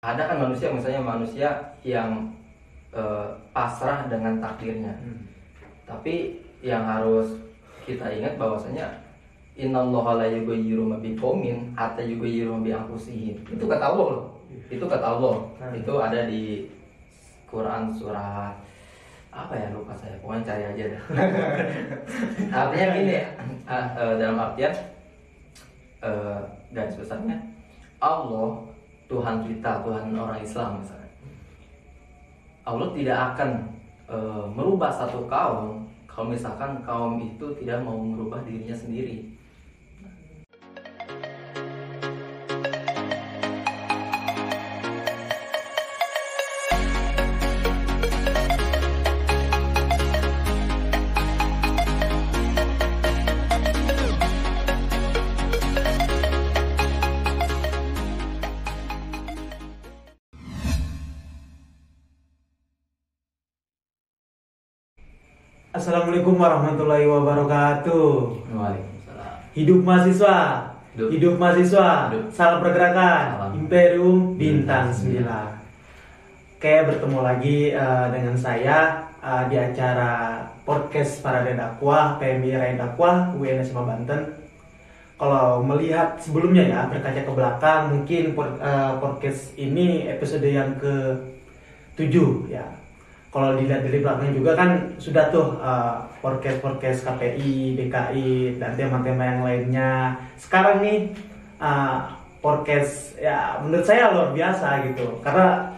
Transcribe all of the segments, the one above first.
Ada kan manusia, misalnya manusia yang pasrah dengan takdirnya. Tapi yang harus kita ingat bahwasanya innallaha la yughayyiru ma biqaumin hatta yughayyiru ma bi anfusihim. Itu kata Allah loh. Itu kata Allah. Itu ada di Quran surah apa ya, lupa saya, pokoknya cari aja dah. Artinya gini ya, dalam artian garis besarnya Allah Tuhan kita, Tuhan orang Islam misalnya, Allah tidak akan merubah satu kaum kalau misalkan kaum itu tidak mau merubah dirinya sendiri. Assalamualaikum warahmatullahi wabarakatuh. Waalaikumsalam. Hidup mahasiswa, hidup mahasiswa, Hidup. salam pergerakan, Salam. Imperium Bintang 9. Oke, bertemu lagi dengan saya di acara podcast Parade Dakwah PMI Rain Dakwah UIN SMA Banten. Kalau melihat sebelumnya ya, berkaca ke belakang, mungkin podcast ini episode yang ke-7 ya. Kalau dilihat dari belakang juga kan sudah tuh podcast KPI, DKI, dan tema-tema yang lainnya. Sekarang nih podcast ya menurut saya luar biasa gitu, karena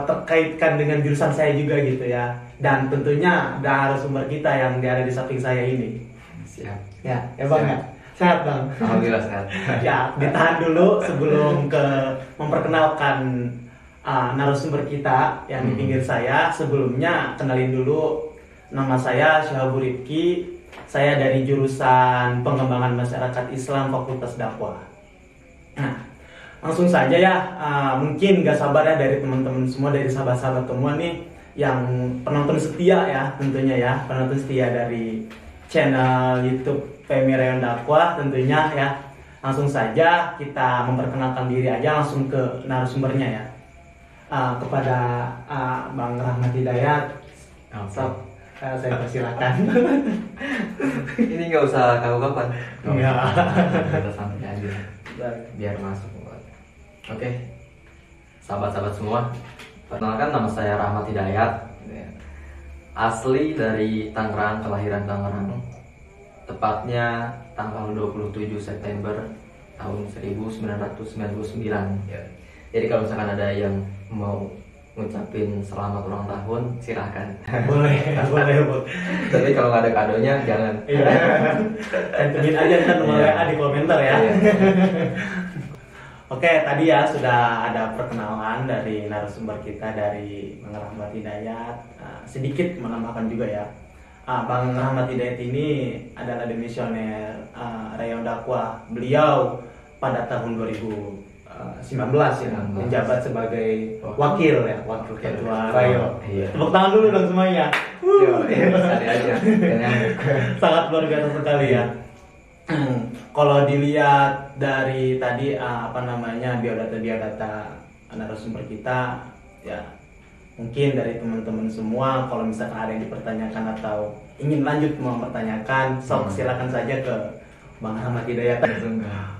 terkaitkan dengan jurusan saya juga gitu ya. Dan tentunya ada narasumber kita yang ada di samping saya ini. Siap. Ya Bang ya. Sehat Bang. Alhamdulillah sehat. Ya, ditahan dulu sebelum memperkenalkan narasumber kita yang di pinggir saya. Sebelumnya kenalin dulu, nama saya Syahabur Rifki. Saya dari jurusan Pengembangan Masyarakat Islam Fakultas Dakwah. Nah, langsung saja ya, mungkin gak sabar ya dari teman-teman semua, dari sahabat-sahabat semua nih yang penonton setia ya, tentunya ya, penonton setia dari channel YouTube PMI Rayon Dakwah tentunya ya. Langsung saja kita memperkenalkan diri aja, langsung ke narasumbernya ya. Kepada Bang Rahmat Hidayat, saya persilakan. Ini nggak usah kapan-kapan. Enggak. Kita santai aja, biar masuk. Oke, sahabat-sahabat semua, perkenalkan nama saya Rahmat Hidayat. Asli dari Tangerang, kelahiran Tangerang. Tepatnya tanggal 27 September tahun 1999. Jadi kalau misalkan ada yang mau ngucapin selamat ulang tahun, silahkan. Boleh. Tapi kalau nggak ada kadonya, jangan. Iya. Cantumin aja ntar nomor WA di komentar ya. Iya. Oke, tadi ya sudah ada perkenalan dari narasumber kita dari Bang Rahmat Hidayat. Sedikit menambahkan juga ya, Bang Rahmat Hidayat ini adalah demisioner Rayon Dakwah. Beliau pada tahun 2019 ya, menjabat sebagai wakil ketua Rayon. Iya. Tepuk tangan dulu dong semuanya. Cari aja. Sangat luar biasa sekali ya. Kalau dilihat dari tadi biodata narasumber kita ya, mungkin dari teman-teman semua kalau misalkan ada yang dipertanyakan atau ingin lanjut mau mempertanyakan, sok silakan saja ke Bang Rahmat Hidayat.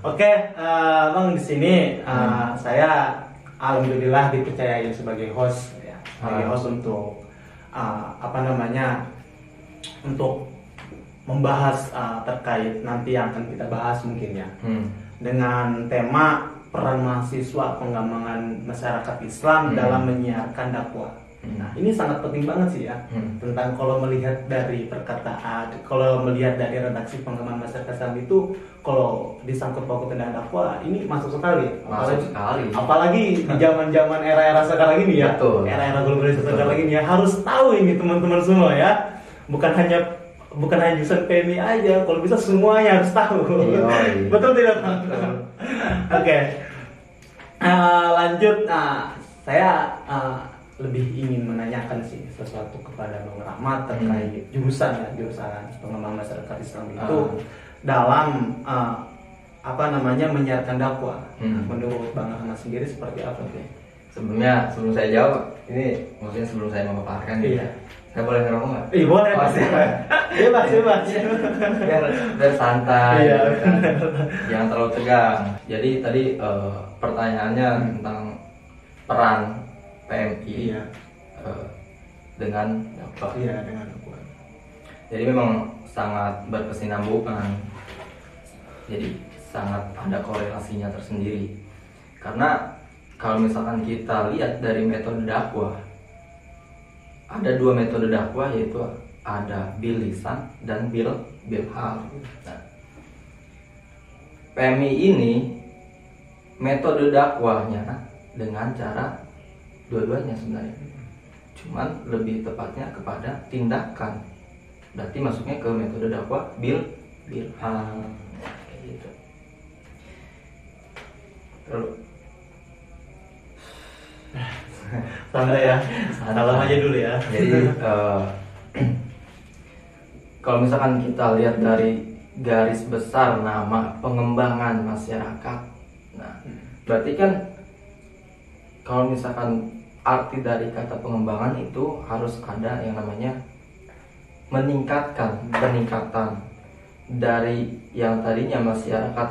Oke, Bang, di sini saya alhamdulillah dipercayai sebagai host ya, untuk untuk membahas terkait nanti yang akan kita bahas mungkin ya, dengan tema peran mahasiswa pengembangan masyarakat Islam dalam menyiarkan dakwah. Nah, ini sangat penting banget sih ya, tentang kalau melihat dari perkataan, kalau melihat dari redaksi pengembangan masyarakat Islam itu, kalau disangkut pautkan dengan dakwah, ini masuk sekali. Apalagi di zaman-zaman era-era sekarang ini ya, Betul. era-era globalisasi sekarang ini ya, harus tahu ini teman-teman semua ya, bukan hanya jurusan PMI aja, kalau bisa semuanya harus tahu. Iya. Betul tidak Pak? Oke. Lanjut. Saya lebih ingin menanyakan sih sesuatu kepada Bang Rahmat terkait jurusan pengembangan masyarakat Islam itu dalam menyiarkan dakwah. Menurut Bang Ahmad sendiri seperti apa? Sebelum saya jawab, ini maksudnya sebelum saya memaparkan, saya boleh ngerokok nggak? Iya boleh. Bebas. Biar santai, kan? Jangan terlalu tegang. Jadi tadi pertanyaannya tentang peran PMI dengan dakwah. Iya, dengan dakwah. Jadi memang sangat berkesinambungan. Jadi sangat ada korelasinya tersendiri. Karena kalau misalkan kita lihat dari metode dakwah, ada 2 metode dakwah, yaitu ada bil lisan dan bil hal. Nah, PMI ini metode dakwahnya dengan cara dua-duanya sebenarnya, cuman lebih tepatnya kepada tindakan. Berarti masuknya ke metode dakwah bil hal, kayak gitu. Terus santai ya, salam aja dulu ya. Jadi kalau misalkan kita lihat dari garis besar nama pengembangan masyarakat, nah berarti kan kalau misalkan arti dari kata pengembangan itu harus ada yang namanya peningkatan dari yang tadinya masyarakat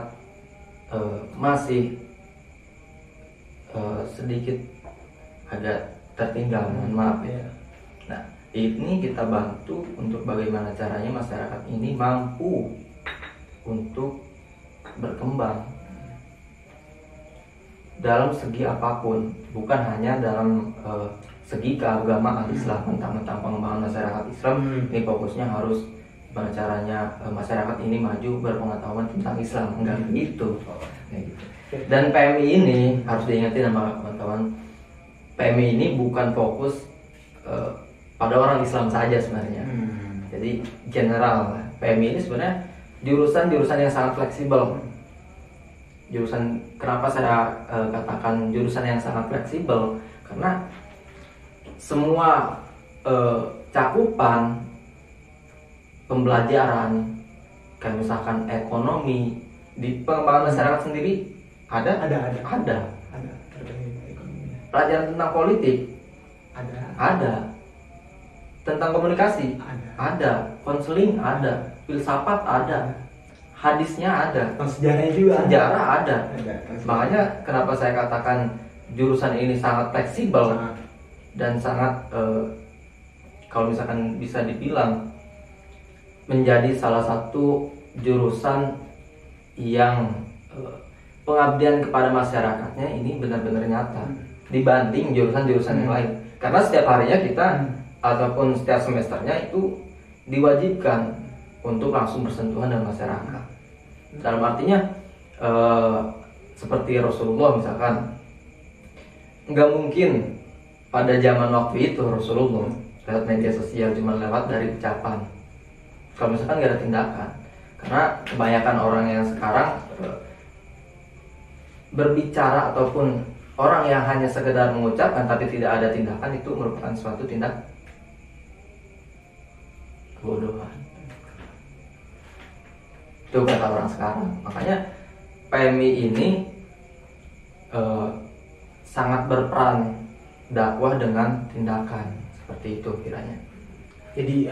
masih sedikit agak tertinggal, mohon maaf ya. Nah, ini kita bantu untuk bagaimana caranya masyarakat ini mampu untuk berkembang dalam segi apapun, bukan hanya dalam segi keagamaan Islam, tentang pengembangan masyarakat Islam. Ini fokusnya harus bagaimana caranya masyarakat ini maju berpengetahuan tentang Islam, enggak begitu. Dan PMI ini harus diingatin sama kawan-kawan, PMI ini bukan fokus pada orang Islam saja sebenarnya. Jadi general, PMI ini sebenarnya jurusan yang sangat fleksibel. Kenapa saya katakan jurusan yang sangat fleksibel? Karena semua cakupan pembelajaran, kayak misalkan ekonomi, di pengembangan masyarakat sendiri ada. Pelajaran tentang politik ada. Tentang komunikasi ada. Konseling ada. Filsafat ada. Hadisnya ada. Sejarah ada. Makanya kenapa saya katakan jurusan ini sangat fleksibel dan sangat kalau misalkan bisa dibilang menjadi salah satu jurusan yang pengabdian kepada masyarakatnya ini benar-benar nyata dibanding jurusan-jurusan yang lain. Karena setiap harinya kita ataupun setiap semesternya itu diwajibkan untuk langsung bersentuhan dengan masyarakat. Dalam artinya seperti Rasulullah misalkan, nggak mungkin pada zaman waktu itu Rasulullah lewat media sosial cuma lewat dari ucapan. Kalau misalkan nggak ada tindakan, karena kebanyakan orang yang sekarang berbicara ataupun orang yang hanya sekedar mengucapkan tapi tidak ada tindakan, itu merupakan suatu tindak kebodohan. Itu kata orang sekarang. Makanya PMI ini sangat berperan dakwah dengan tindakan, seperti itu kiranya. Jadi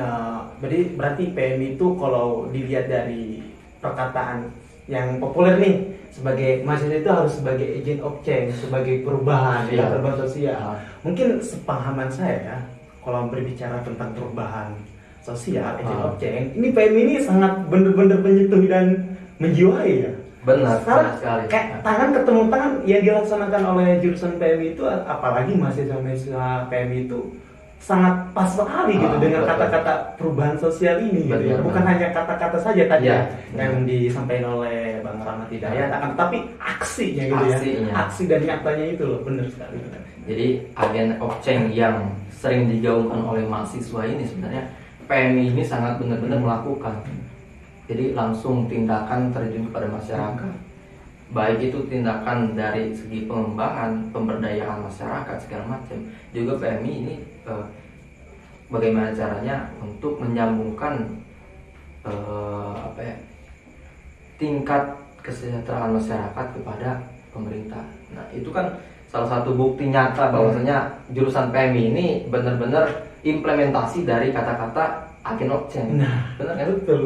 berarti PMI itu kalau dilihat dari perkataan yang populer nih, sebagai mahasiswa itu harus sebagai agent of change, sebagai perubahan, perubahan sosial. Mungkin sepahaman saya ya, kalau berbicara tentang perubahan sosial, agent of change, ini PMI ini sangat benar-benar menyentuh dan menjiwai ya. Benar sekali. Kayak tangan ketemu tangan yang dilaksanakan oleh jurusan PMI itu, apalagi mahasiswa PMI itu sangat pas sekali gitu dengan kata-kata perubahan sosial ini gitu ya. Bukan hanya kata-kata saja tadi yang disampaikan oleh Bang Rahmat Hidayat, tapi aksinya gitu ya. Aksi dan nyatanya itu loh, benar sekali. Jadi agent of change yang sering digaungkan oleh mahasiswa ini sebenarnya PMI ini sangat benar-benar melakukan. Jadi langsung tindakan terjun kepada masyarakat. Baik itu tindakan dari segi pengembangan, pemberdayaan masyarakat segala macam. Juga PMI ini bagaimana caranya untuk menyambungkan tingkat kesejahteraan masyarakat kepada pemerintah. Nah, itu kan salah satu bukti nyata bahwasanya jurusan PMI ini benar-benar implementasi dari kata-kata agen objek. Nah, benar kan? betul.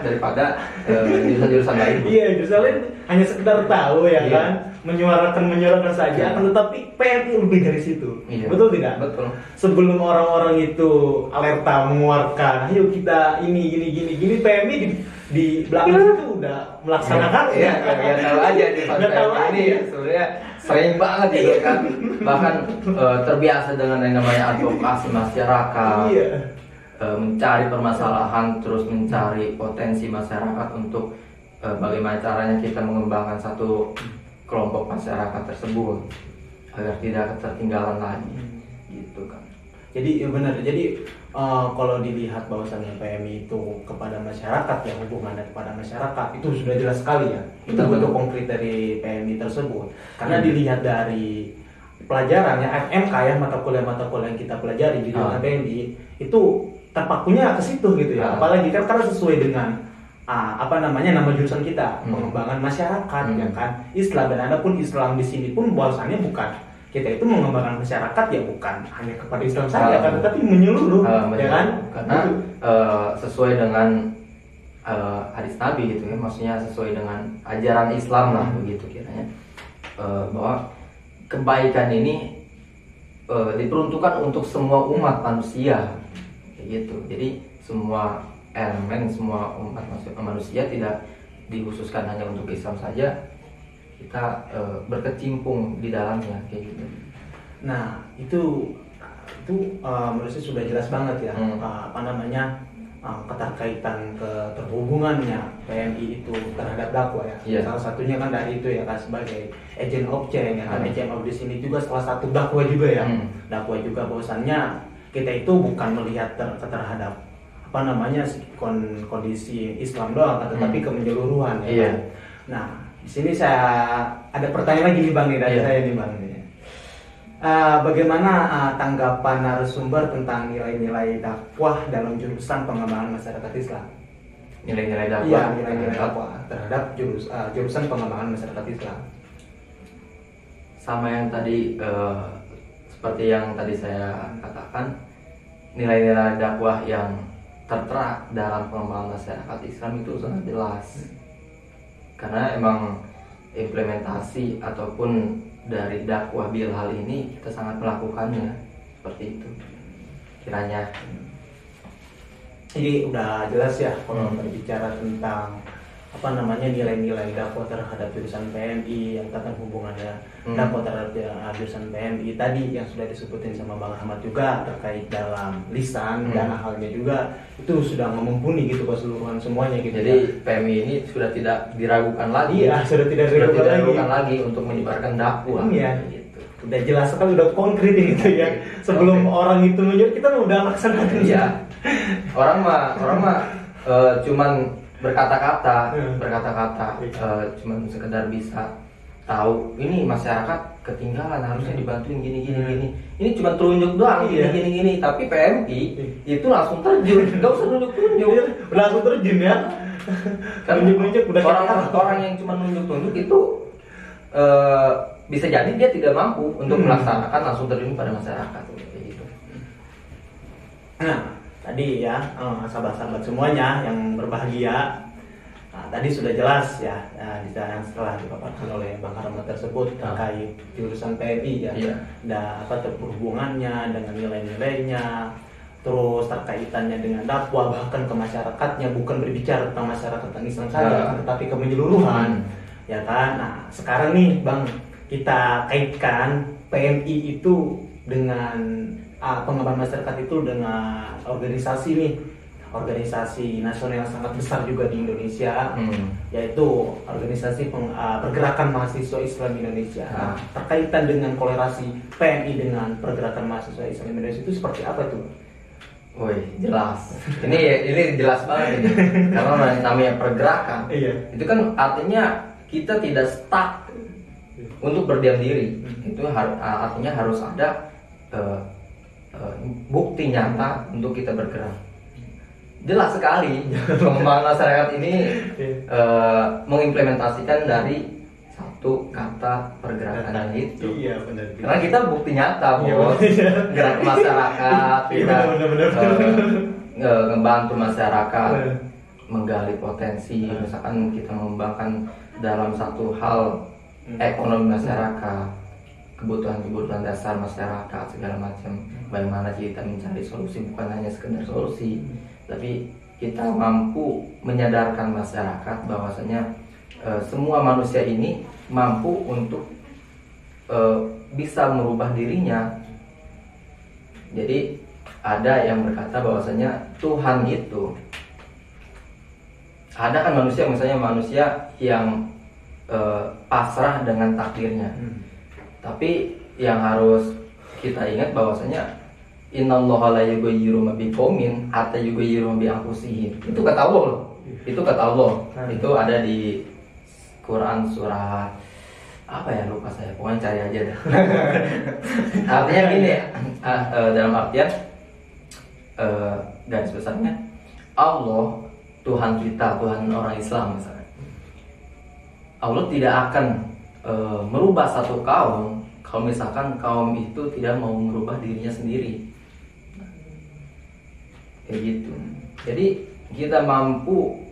Daripada jurusan-jurusan lain. Iya, jurusan lain hanya sekedar tahu ya Iya. kan, menyuarakan saja, akan tetapi PMI lebih dari situ. Iya. Betul tidak? Betul. Sebelum orang-orang itu alerta mengeluarkan, ayo kita gini, PMI di belakang itu udah melaksanakan. Iya, ya tahu aja di Nggak tahu PMI ini aja. sebenarnya sering banget gitu kan. Bahkan terbiasa dengan yang namanya advokasi masyarakat. Iya. Mencari permasalahan, terus mencari potensi masyarakat untuk bagaimana caranya kita mengembangkan satu kelompok masyarakat tersebut agar tidak ketertinggalan lagi, gitu kan. Jadi ya benar. Jadi kalau dilihat bahwasannya PMI itu kepada masyarakat, ya hubungannya kepada masyarakat itu sudah jelas sekali ya. Kita bentuk konkret dari PMI tersebut. Karena dilihat dari pelajaran ya FMK ya, mata kuliah yang kita pelajari di dalam PMI itu terpakunya ke situ gitu ya. Apalagi kan karena sesuai dengan nama jurusan kita, pengembangan masyarakat ya kan. Islam, dan ada pun Islam di sini pun bahwasannya bukan kita itu mengembangkan masyarakat ya bukan hanya kepada Islam saja kan, tetapi menyeluruh ya kan. Karena sesuai dengan hadis Nabi gitu ya, maksudnya sesuai dengan ajaran Islam lah begitu kiranya, bahwa kebaikan ini diperuntukkan untuk semua umat manusia kayak gitu. Jadi semua elemen, semua umat manusia, tidak dikhususkan hanya untuk Islam saja, kita berkecimpung di dalamnya kayak gitu. Nah itu menurut saya sudah jelas banget ya, keterkaitan keterhubungannya PMI itu terhadap dakwah ya. Iya. Salah satunya kan dari itu ya kan, sebagai agent of change ya kan. Agent of di sini juga salah satu dakwah juga ya. Dakwah juga bahwasannya kita itu bukan melihat terhadap kondisi Islam doang, tetapi kemenyeluruhan ya. Iya. Kan? Nah, di sini saya ada pertanyaan lagi nih Bang nih dari saya nih Bang. Bagaimana tanggapan narasumber tentang nilai-nilai dakwah dalam jurusan pengembangan masyarakat Islam? Nilai-nilai dakwah. Iya, nilai-nilai dakwah terhadap jurusan pengembangan masyarakat Islam. Sama yang tadi, seperti yang tadi saya katakan, nilai-nilai dakwah yang tertera dalam pengembangan masyarakat Islam itu sangat jelas. Karena emang implementasi ataupun dari dakwah bil hal ini kita sangat melakukannya seperti itu kiranya. Jadi udah jelas ya kalau berbicara tentang nilai-nilai dakwah terhadap jurusan PMI, yang tentang hubungannya dakwah terhadap jurusan PMI tadi yang sudah disebutin sama Bang Ahmad juga terkait dalam lisan dan halnya juga, itu sudah mumpuni gitu keseluruhan semuanya gitu. Jadi ya, PMI ini sudah tidak diragukan lagi. Iya, sudah tidak diragukan lagi untuk menyebarkan dakwah. Iya. Gitu. Udah jelas sekali, udah konkret gitu ya. Sebelum orang itu menyuruh, kita udah laksanakan. Iya. Orang mah cuman berkata-kata, cuman sekedar bisa tahu ini masyarakat ketinggalan, harusnya dibantuin gini. Ini cuma telunjuk doang, gini. Tapi PMI itu langsung terjun, nggak usah nunjuk-nunjuk, langsung terjun ya. Kan orang yang cuma nunjuk-nunjuk itu bisa jadi dia tidak mampu untuk melaksanakan, langsung terjun pada masyarakat gitu. Nah, tadi ya sahabat-sahabat semuanya yang berbahagia, tadi sudah jelas ya setelah dipaparkan oleh Bang Ahmad tersebut terkait jurusan PMI ya, hubungannya dengan nilai-nilainya, terus terkaitannya dengan dakwah bahkan ke masyarakatnya, bukan berbicara tentang masyarakat Islam saja, tetapi kemenyeluruhan ya kan. Nah sekarang nih Bang, kita kaitkan PMI itu dengan pengembangan masyarakat itu dengan organisasi nasional yang sangat besar juga di Indonesia, yaitu organisasi pergerakan mahasiswa Islam Indonesia. Terkaitan dengan kolerasi PMI dengan pergerakan mahasiswa Islam Indonesia itu seperti apa itu? Woi, jelas. Ini jelas banget ini. Karena namanya pergerakan. Iya. Itu kan artinya kita tidak stuck untuk berdiam diri. Itu artinya harus ada bukti nyata untuk kita bergerak. jelas sekali pengembangan masyarakat ini mengimplementasikan dari satu kata pergerakan itu. Iya benar. Karena kita bukti nyata bos, gerak masyarakat, kita ngebantu masyarakat menggali potensi, misalkan kita mengembangkan dalam satu hal ekonomi masyarakat, kebutuhan dasar masyarakat segala macam. Bagaimana kita mencari solusi, bukan hanya sekedar solusi, tapi kita mampu menyadarkan masyarakat bahwasanya semua manusia ini mampu untuk bisa merubah dirinya. Jadi ada yang berkata bahwasanya Tuhan itu, ada kan manusia, misalnya manusia yang pasrah dengan takdirnya. Tapi yang harus kita ingat bahwasanya innallaha la yughayyiru ma biqaumin hatta yughayyiru ma bi anfusihim. Itu kata Allah loh. Itu kata Allah. Itu ada di Quran surah apa ya, lupa saya, pokoknya cari aja dah. Artinya gini ya, dalam artian garis besarnya Allah Tuhan kita, Tuhan orang Islam misalnya, Allah tidak akan merubah satu kaum kalau misalkan kaum itu tidak mau merubah dirinya sendiri, kayak gitu. Jadi kita mampu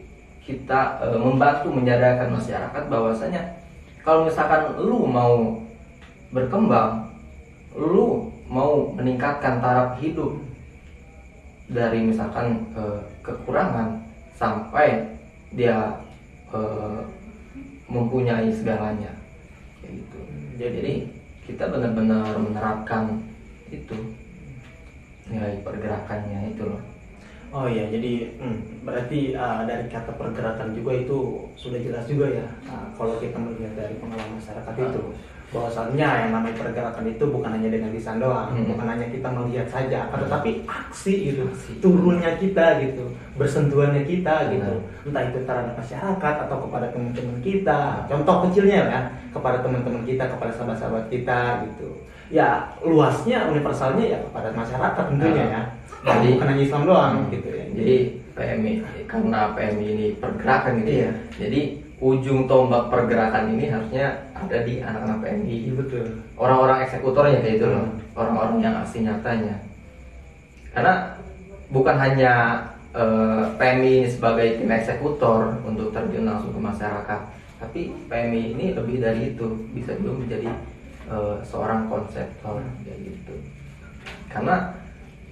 membantu menyadarkan masyarakat bahwasanya kalau misalkan lu mau berkembang, lu mau meningkatkan taraf hidup dari misalkan kekurangan sampai dia mempunyai segalanya, kayak gitu. Jadi kita benar-benar menerapkan itu nilai pergerakannya itu loh. Oh iya, jadi berarti dari kata pergerakan juga itu sudah jelas juga ya. Kalau kita melihat dari pengalaman masyarakat itu, bahwasannya yang namanya pergerakan itu bukan hanya dengan lisan doang, bukan hanya kita melihat saja, tetapi aksi gitu, turunnya kita gitu, bersentuhannya kita gitu, entah itu terhadap masyarakat atau kepada teman-teman kita. Contoh kecilnya ya, kepada teman-teman kita, kepada sahabat-sahabat kita gitu. Ya luasnya, universalnya ya kepada masyarakat tentunya ya. Jadi bukan hanya Islam doang gitu ya. Jadi PMI, karena PMI ini pergerakan gitu ya. Jadi ujung tombak pergerakan ini harusnya ada di anak-anak PMI. Betul. Orang-orang eksekutornya kayak itu loh. Orang-orang yang aksi nyatanya. Karena bukan hanya PMI sebagai tim eksekutor untuk terjun langsung ke masyarakat, tapi PMI ini lebih dari itu, bisa juga menjadi seorang konseptor kayak gitu. Karena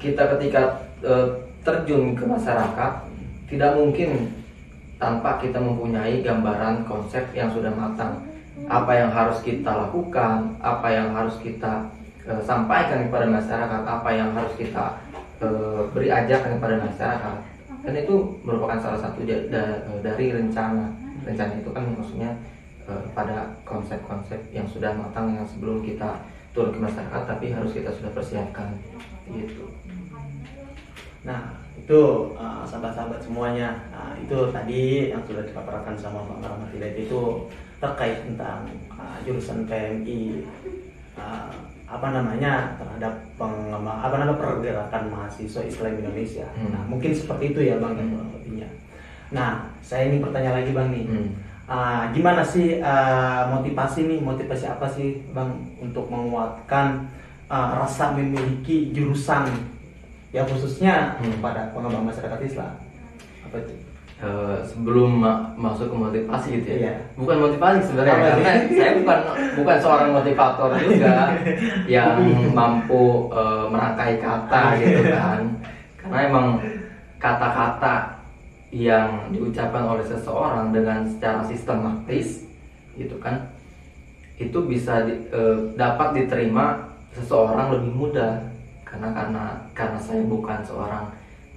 kita ketika terjun ke masyarakat tidak mungkin tanpa kita mempunyai gambaran konsep yang sudah matang. Apa yang harus kita lakukan, apa yang harus kita sampaikan kepada masyarakat, apa yang harus kita beri ajakan kepada masyarakat. Dan itu merupakan salah satu dari rencana. Rencana itu kan maksudnya pada konsep-konsep yang sudah matang, yang sebelum kita turun ke masyarakat tapi harus kita sudah persiapkan gitu. Nah itu sahabat-sahabat semuanya, itu tadi yang sudah dipaparkan sama Bang Rahmat Hidayat itu terkait tentang jurusan PMI, terhadap pergerakan mahasiswa Islam Indonesia. Nah mungkin seperti itu ya Bang yang lebihnya. Nah saya ini bertanya lagi Bang nih, gimana sih motivasi apa sih Bang untuk menguatkan rasa memiliki jurusan ya khususnya pada pengembang masyarakat Islam? Apa itu? Sebelum masuk ke motivasi gitu ya. Iya. Bukan motivasi sebenarnya, karena saya bukan seorang motivator juga yang mampu merangkai kata gitu kan. Karena emang kata-kata yang diucapkan oleh seseorang dengan secara sistematis gitu kan, itu bisa dapat diterima seseorang lebih mudah. Karena saya bukan seorang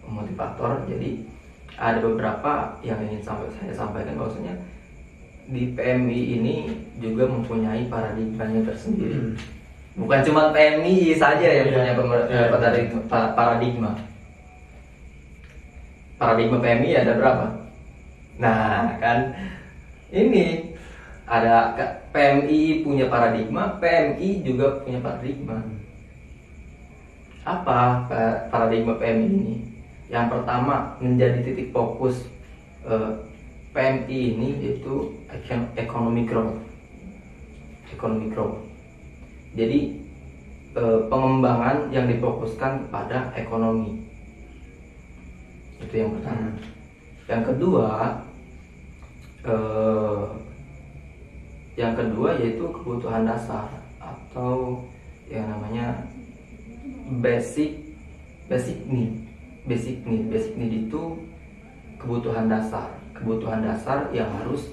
motivator, jadi ada beberapa yang ingin saya sampaikan bahwasanya di PMI ini juga mempunyai paradigmanya tersendiri. Bukan cuma PMI saja yang punya paradigma. Paradigma PMI ada berapa? Nah kan ini ada PMI punya paradigma, PMI juga punya paradigma. Apa paradigma PMI ini? Yang pertama menjadi titik fokus PMI ini yaitu economic growth. Jadi pengembangan yang difokuskan pada ekonomi. Itu yang pertama. Yang kedua yaitu kebutuhan dasar atau yang namanya basic need. Basic need itu kebutuhan dasar yang harus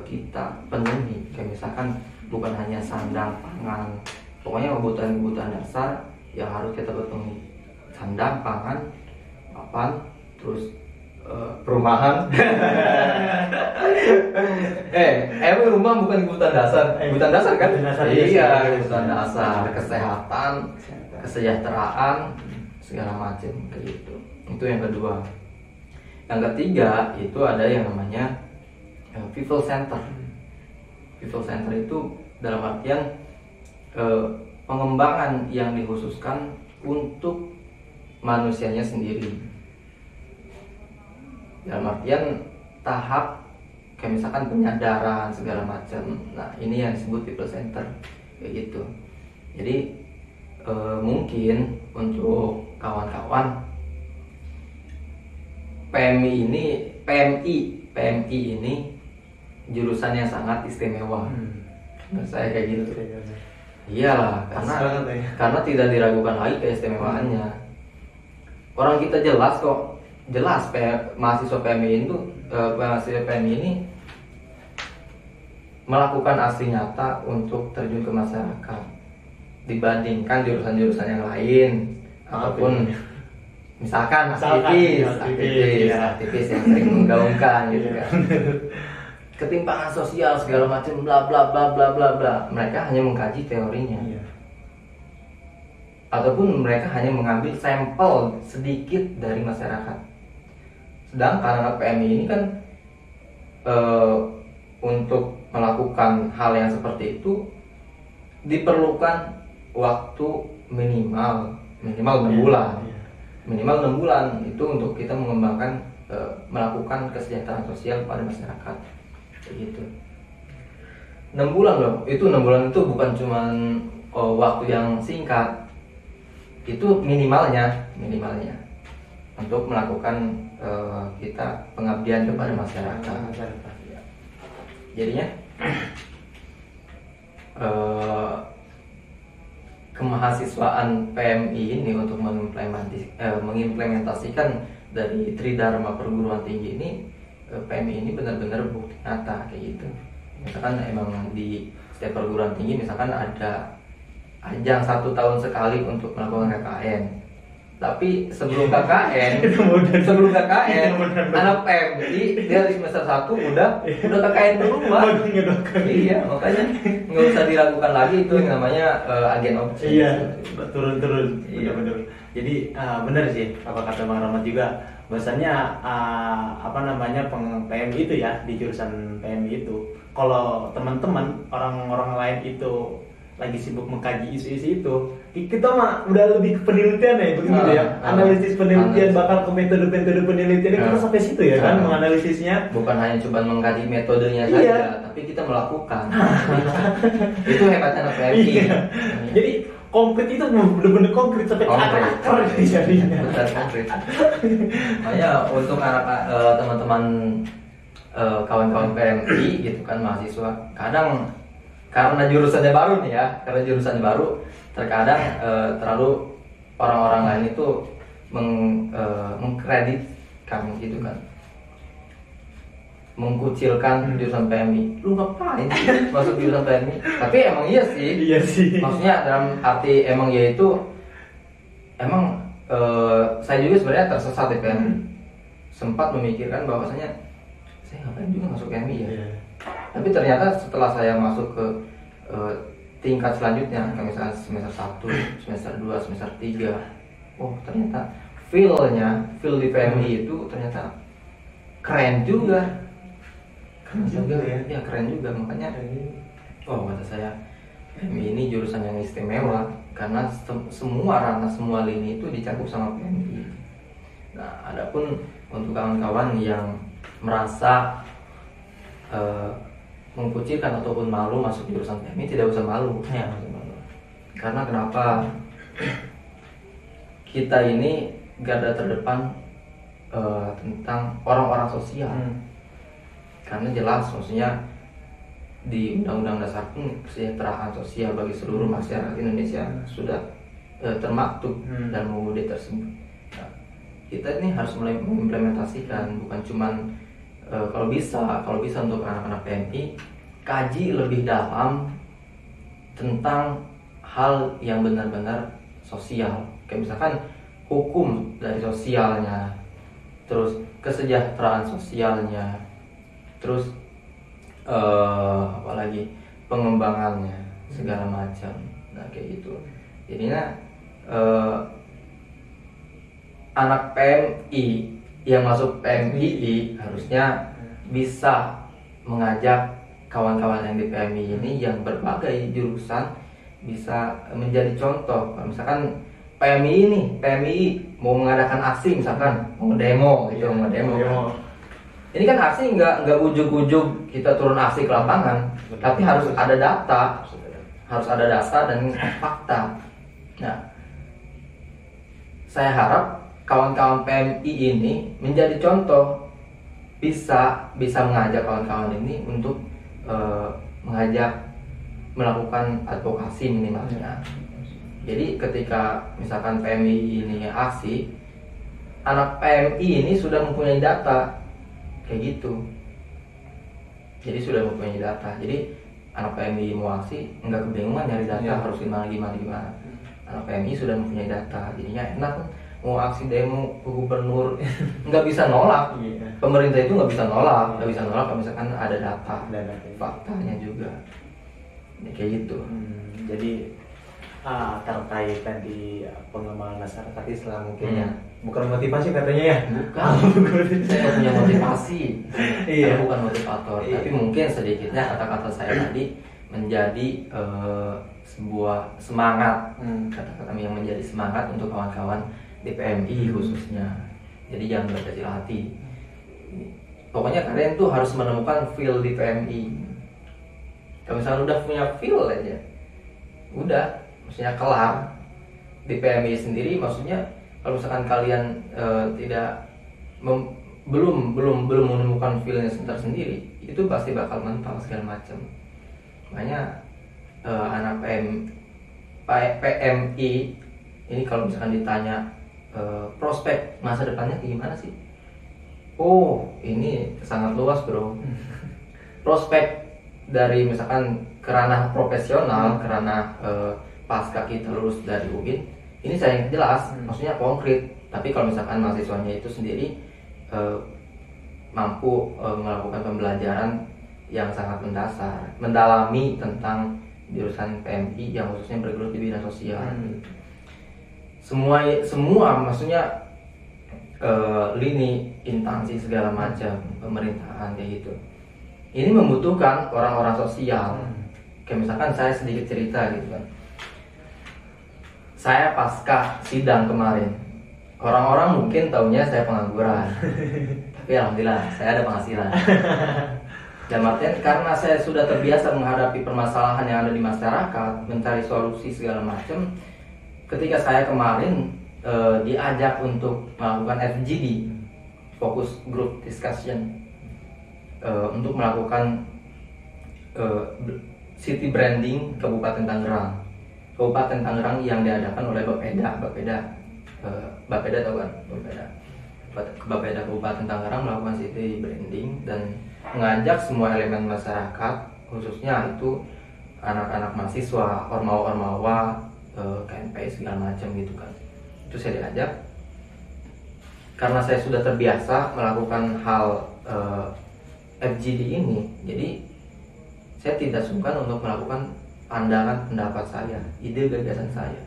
kita penuhi. Kayak misalkan bukan hanya sandang, pangan, pokoknya kebutuhan dasar yang harus kita penuhi. Sandang, pangan, papan, terus perumahan. Rumah bukan kebutuhan dasar. Kebutuhan dasar kan? Iya, kebutuhan dasar, kesehatan, kesejahteraan, segala macam kayak gitu. Itu yang kedua. Yang ketiga itu ada yang namanya people center. People center itu dalam artian pengembangan yang dikhususkan untuk manusianya sendiri. Dalam artian tahap kayak misalkan penyadaran segala macam. Nah, ini yang disebut people center kayak gitu. Jadi mungkin untuk kawan-kawan PMI ini jurusan yang sangat istimewa. Menurut saya kayak gitu. Iyalah, karena tidak diragukan lagi keistimewaannya. Orang kita jelas mahasiswa PMI ini melakukan aksi nyata untuk terjun ke masyarakat dibandingkan jurusan-jurusan yang lain ataupun misalkan aktivis yang sering menggaungkan gitu kan. Ketimpangan sosial segala macam bla bla bla bla bla bla. Mereka hanya mengkaji teorinya. Ataupun mereka hanya mengambil sampel sedikit dari masyarakat. Sedangkan anak PMI ini kan untuk melakukan hal yang seperti itu diperlukan waktu minimal 6 bulan. Minimal 6 bulan itu untuk kita mengembangkan melakukan kesejahteraan sosial pada masyarakat. Begitu. 6 bulan loh. Itu 6 bulan itu bukan cuma waktu yang singkat. Itu minimalnya untuk melakukan kita pengabdian kepada masyarakat. Jadinya kemahasiswaan PMI ini untuk mengimplementasikan dari Tridharma perguruan tinggi ini, PMI ini benar-benar bukti nyata kayak gitu. Misalkan emang di setiap perguruan tinggi misalkan ada ajang 1 tahun sekali untuk melakukan KKN. Tapi sebelum KKN anak PMI dia di semester 1 udah KKN duluan. Iya, makanya nggak usah diragukan lagi itu yang namanya agen opsi. Iya, turun. Iya benar. Jadi benar sih apa kata Bang Rahmat juga. Bahasanya PMI itu ya, di jurusan PMI itu. Kalau teman-teman orang-orang lain itu lagi sibuk mengkaji isu-isu itu, kita mah udah lebih ke penelitian ya, begitu ya. Analisis penelitian bakal ke metode-metode penelitian kita sampai situ ya kan, menganalisisnya. Bukan hanya coba mengkaji metodenya saja, tapi kita melakukan. Itu hebatnya anak PMI. Iya. Jadi konkret itu benar-benar konkret sampai akar jadinya. Benar konkret. Makanya untuk anak teman-teman kawan-kawan PMI gitu kan, mahasiswa, kadang karena jurusannya baru terkadang terlalu orang-orang lain itu mengkredit kami gitu kan, mengkucilkan jurusan PMI. Lu ngapain masuk jurusan PMI? Tapi emang iya sih. Maksudnya dalam arti emang ya itu emang saya juga sebenarnya tersesat di PMI. Sempat memikirkan bahwasanya saya ngapain juga masuk PMI ya. Tapi ternyata setelah saya masuk ke tingkat selanjutnya, kayak misalnya semester 1, semester 2, semester 3, oh ternyata feel di PMI itu ternyata keren juga. Keren juga. Makanya kata saya PMI ini jurusan yang istimewa karena semua ranah, semua lini itu dicakup sama PMI. Nah, adapun untuk kawan-kawan yang merasa mengkucilkan ataupun malu masuk jurusan PMI, tidak usah malu. Ya. Karena kenapa? Kita ini garda terdepan tentang orang-orang sosial. Karena jelas maksudnya di Undang-Undang Dasar pun kesejahteraan sosial bagi seluruh masyarakat Indonesia sudah termaktub dalam UUD tersebut. Nah, kita ini harus mulai mengimplementasikan, bukan cuman kalau bisa untuk anak-anak PMI kaji lebih dalam tentang hal yang benar-benar sosial, kayak misalkan hukum dari sosialnya, terus kesejahteraan sosialnya, terus apalagi pengembangannya segala macam. Nah kayak gitu. Jadinya anak PMI yang masuk PMII harusnya bisa mengajak kawan-kawan yang di PMI ini yang berbagai jurusan bisa menjadi contoh. Kalau misalkan PMI mau mengadakan aksi, misalkan mau demo gitu, mau demo. Ini kan aksi nggak ujuk-ujuk kita turun aksi ke lapangan, tapi harus ada data, dan fakta. Nah, saya harap kawan-kawan PMI ini menjadi contoh, bisa mengajak kawan-kawan ini untuk mengajak melakukan advokasi minimalnya. Jadi ketika misalkan PMI ini aksi, anak PMI ini sudah mempunyai data kayak gitu. Jadi sudah mempunyai data. Jadi anak PMI mau aksi nggak kebingungan nyari data harus gimana. Anak PMI sudah mempunyai data, jadinya enak kan. Mau aksi demo ke gubernur nggak bisa nolak. Pemerintah itu nggak bisa nolak kalau misalkan ada data, faktanya juga. Ya, kayak gitu. Jadi terkait tadi pengembangan masyarakat Islam mungkin ya, bukan motivasi katanya ya. Bukan. Saya punya motivasi. Saya bukan motivator, tapi mungkin sedikitnya kata-kata saya tadi menjadi sebuah semangat, kata-kata yang menjadi semangat untuk kawan-kawan di PMI khususnya. Jadi jangan berkecil hati. Pokoknya kalian tuh harus menemukan feel di PMI. Kalau misalnya udah punya feel aja, udah, maksudnya kelar. Di PMI sendiri, maksudnya kalau misalkan kalian belum menemukan feelnya tersendiri, itu pasti bakal mental segala macam. Makanya anak PMI ini kalau misalkan ditanya prospek masa depannya gimana sih? Oh, ini sangat luas bro. Prospek dari misalkan kerana profesional, kerana pasca kita lulus dari UIN, ini saya jelas, maksudnya konkret. Tapi kalau misalkan mahasiswanya itu sendiri mampu melakukan pembelajaran yang sangat mendasar, mendalami tentang jurusan PMI yang khususnya bergelut di bidang sosial. Semua maksudnya lini instansi segala macam pemerintahan kayak gitu. Ini membutuhkan orang-orang sosial. Kayak misalkan saya sedikit cerita gitu kan. Saya pasca sidang kemarin, orang-orang mungkin taunya saya pengangguran, tapi alhamdulillah saya ada penghasilan. Dan artian karena saya sudah terbiasa menghadapi permasalahan yang ada di masyarakat, mencari solusi segala macam. Ketika saya kemarin diajak untuk melakukan FGD, Focus Group Discussion, untuk melakukan city branding Kabupaten Tangerang. Kabupaten Tangerang yang diadakan oleh Bapeda tahu kan? Bapeda Kabupaten Tangerang melakukan city branding dan mengajak semua elemen masyarakat, khususnya itu anak-anak mahasiswa, ormawa, KNPI segala macam gitu kan. Itu saya diajak karena saya sudah terbiasa melakukan hal FGD ini, jadi saya tidak sungkan untuk melakukan pandangan pendapat saya, ide gagasan saya.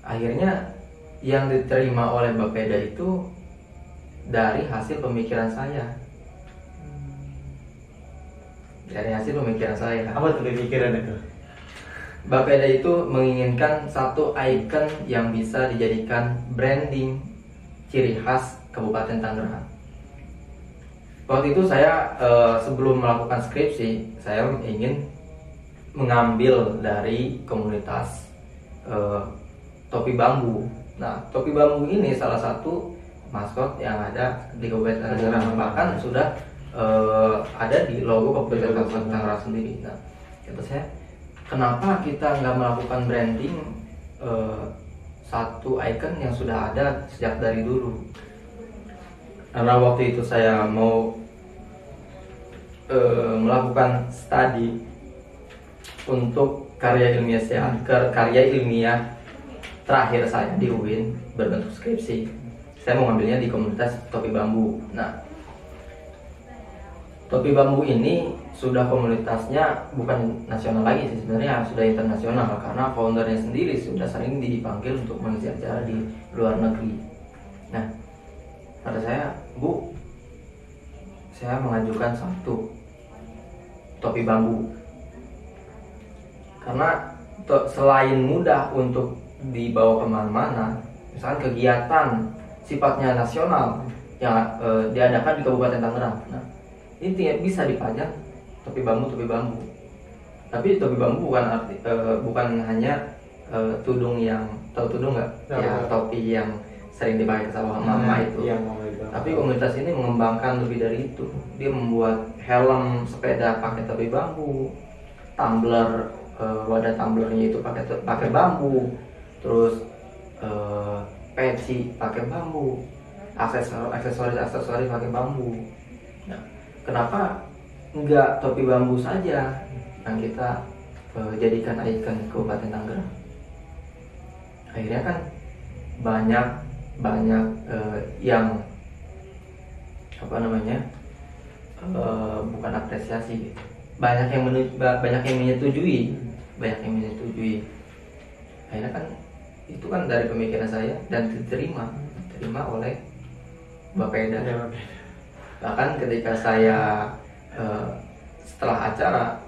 Akhirnya yang diterima oleh Bapeda itu dari hasil pemikiran saya. Apa tuh pemikiran itu? Bapeda itu menginginkan satu ikon yang bisa dijadikan branding ciri khas Kabupaten Tangerang. Waktu itu saya sebelum melakukan skripsi, saya ingin mengambil dari komunitas topi bambu. Nah, topi bambu ini salah satu maskot yang ada di Kabupaten Tangerang, bahkan sudah ada di logo Kabupaten Tangerang sendiri. Nah, kata saya, kenapa kita nggak melakukan branding satu icon yang sudah ada sejak dari dulu? Karena waktu itu saya mau melakukan studi untuk karya ilmiah terakhir saya di UIN berbentuk skripsi. Saya mau ngambilnya di komunitas topi bambu. Nah, topi bambu ini sudah komunitasnya bukan nasional lagi sih, sebenarnya sudah internasional karena foundernya sendiri sudah sering dipanggil untuk mengisi acara di luar negeri. Nah, kata saya, Bu, saya mengajukan satu topi bambu karena selain mudah untuk dibawa kemana-mana, misalkan kegiatan sifatnya nasional yang diadakan di Kabupaten Tangerang, nah ini bisa dipajang topi bambu. Tapi topi bambu bukan hanya tudung yang, tahu tudung nggak? Ya, topi yang sering dipakai sama mama itu. Tapi komunitas ini mengembangkan lebih dari itu. Dia membuat helm sepeda pakai topi bambu, tumbler, wadah tumblernya itu pakai bambu, terus peci pakai bambu, aksesoris pakai bambu. Nah, kenapa enggak topi bambu saja yang kita jadikan ikon Kabupaten Tangerang? Akhirnya kan banyak yang bukan apresiasi, banyak yang menyetujui. Akhirnya kan itu kan dari pemikiran saya dan diterima oleh Bapeda. Bahkan ketika saya setelah acara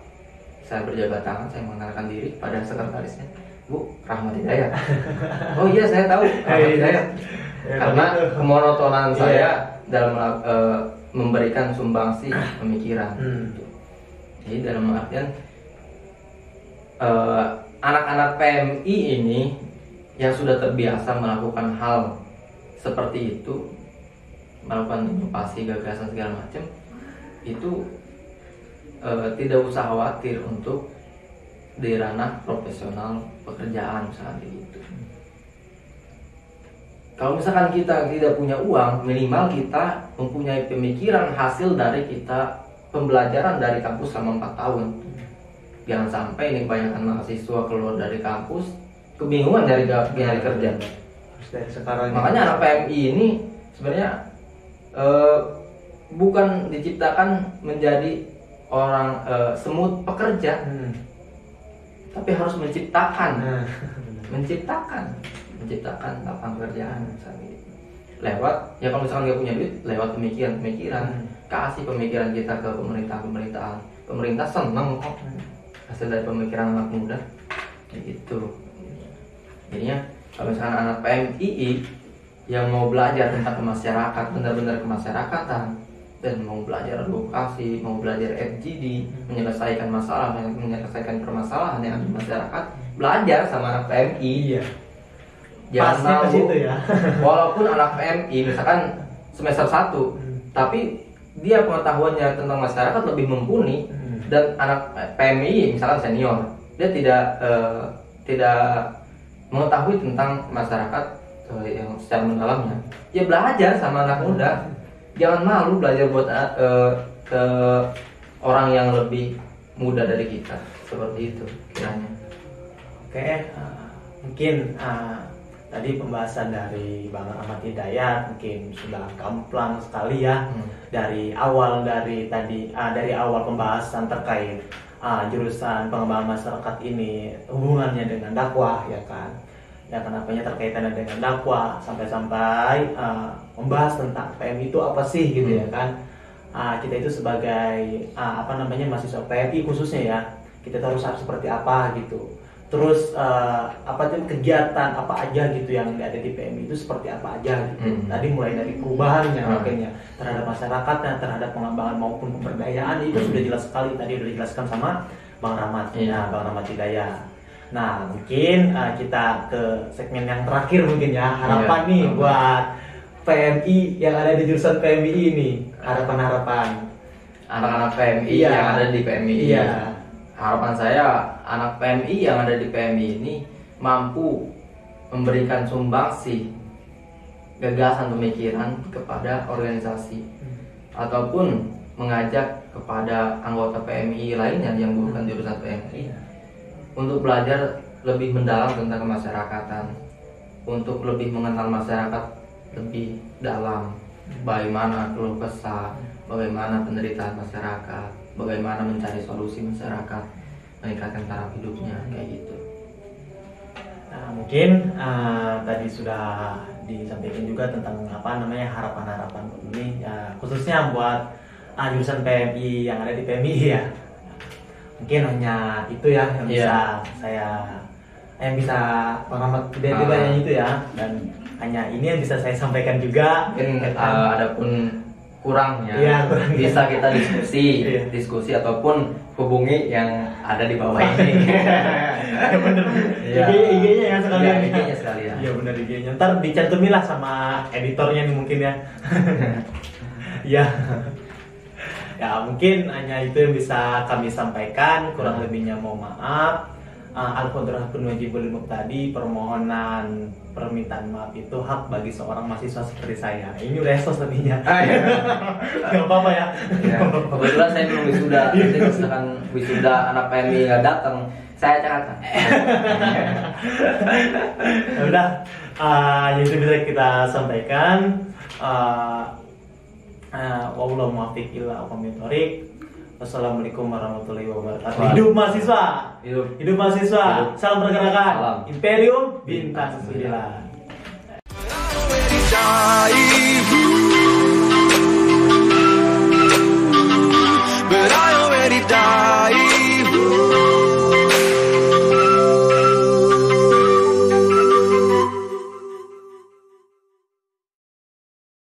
saya berjabat tangan, saya mengenalkan diri pada sekretarisnya, Bu, Rahmat Hidayat. Oh iya, saya tahu Rahmat Hidayat. Karena kemonotonan saya dalam memberikan sumbangsi pemikiran. Jadi dalam artian anak-anak PMI ini yang sudah terbiasa melakukan hal seperti itu, melakukan inovasi, gagasan segala macam, itu tidak usah khawatir untuk di ranah profesional pekerjaan misalnya gitu. Kalau misalkan kita tidak punya uang, minimal kita mempunyai pemikiran hasil dari kita pembelajaran dari kampus selama 4 tahun. Jangan sampai ini kebanyakan mahasiswa keluar dari kampus kebingungan dari kerja. Makanya anak PMI ini sebenarnya bukan diciptakan menjadi orang semut pekerja, tapi harus menciptakan lapangan pekerjaan misalnya gitu. Lewat, ya kalau misalkan nggak punya duit, lewat pemikiran, kasih pemikiran kita ke pemerintahan. Pemerintah seneng kok hasil dari pemikiran anak muda, gitu. Jadinya kalau misalkan anak PMII yang mau belajar tentang masyarakat, benar-benar kemasyarakatan, dan mau belajar advokasi, mau belajar FGD, menyelesaikan permasalahan yang ada di masyarakat, belajar sama anak PMI. Iya. Jangan mau, ya. walaupun anak PMI misalkan semester 1, tapi dia pengetahuannya tentang masyarakat lebih mumpuni, dan anak PMI misalkan senior, dia tidak mengetahui tentang masyarakat yang secara mendalamnya, ya belajar sama anak muda. Jangan malu belajar buat ke orang yang lebih muda dari kita, seperti itu kiranya. Oke, mungkin tadi pembahasan dari Bang Rahmat Hidayat mungkin sudah gamblang sekali ya. Dari awal pembahasan terkait jurusan pengembangan masyarakat ini, hubungannya dengan dakwah, ya kan apanya terkaitannya dengan dakwah, sampai membahas tentang PMI itu apa sih gitu ya kan. Kita itu sebagai mahasiswa PMI khususnya ya, kita harus seperti apa gitu. terus apa tuh kegiatan apa aja gitu yang ada di PMI itu seperti apa aja gitu. Tadi mulai dari perubahannya makanya terhadap masyarakatnya, terhadap pengembangan maupun pemberdayaan itu sudah jelas sekali tadi udah dijelaskan sama Bang Rahmat. Nah, Bang Rahmat Hidayah. Nah, mungkin kita ke segmen yang terakhir mungkin ya, harapan nih buat PMI yang ada di jurusan PMI ini, harapan-harapan anak-anak PMI yang ada di PMI. Harapan saya anak PMI yang ada di PMI ini mampu memberikan sumbangsi gagasan pemikiran kepada organisasi ataupun mengajak kepada anggota PMI lainnya yang bukan jurusan PMI untuk belajar lebih mendalam tentang kemasyarakatan, untuk lebih mengenal masyarakat lebih dalam, bagaimana keluh kesah, bagaimana penderitaan masyarakat, bagaimana mencari solusi masyarakat, meningkatkan taraf hidupnya, kayak gitu. Nah, mungkin tadi sudah disampaikan juga tentang harapan-harapan ini ya, khususnya buat jurusan PMI yang ada di PMI ya. Mungkin hanya itu ya yang bisa Bang Rahmat juga yang itu ya, dan hanya ini yang bisa saya sampaikan juga. Mungkin adapun kurang bisa kita diskusi ataupun hubungi yang ada di bawah ini. Bener. IG-nya ya sekalian. IG-nya sekalian. Iya benar, IG-nya. Ntar dicantumin lah sama editornya nih mungkin ya. Ya. Ya mungkin hanya itu yang bisa kami sampaikan, kurang lebihnya mohon maaf. Al-Qadrahun wajibul muqtadi, permohonan permintaan maaf itu hak bagi seorang mahasiswa seperti saya. Ini udah esos tadinya. Gak apa-apa ya. Kebetulan saya belum wisuda. Nanti misalkan wisuda anak PMI nggak datang, saya catat. Ya udah, yang itu bisa kita sampaikan. Wallahu muwaffiq ila aqwamit thoriq. Wassalamualaikum warahmatullahi wabarakatuh. Hidup mahasiswa. Hidup mahasiswa. Salam pergerakan. Imperium Bintang 9.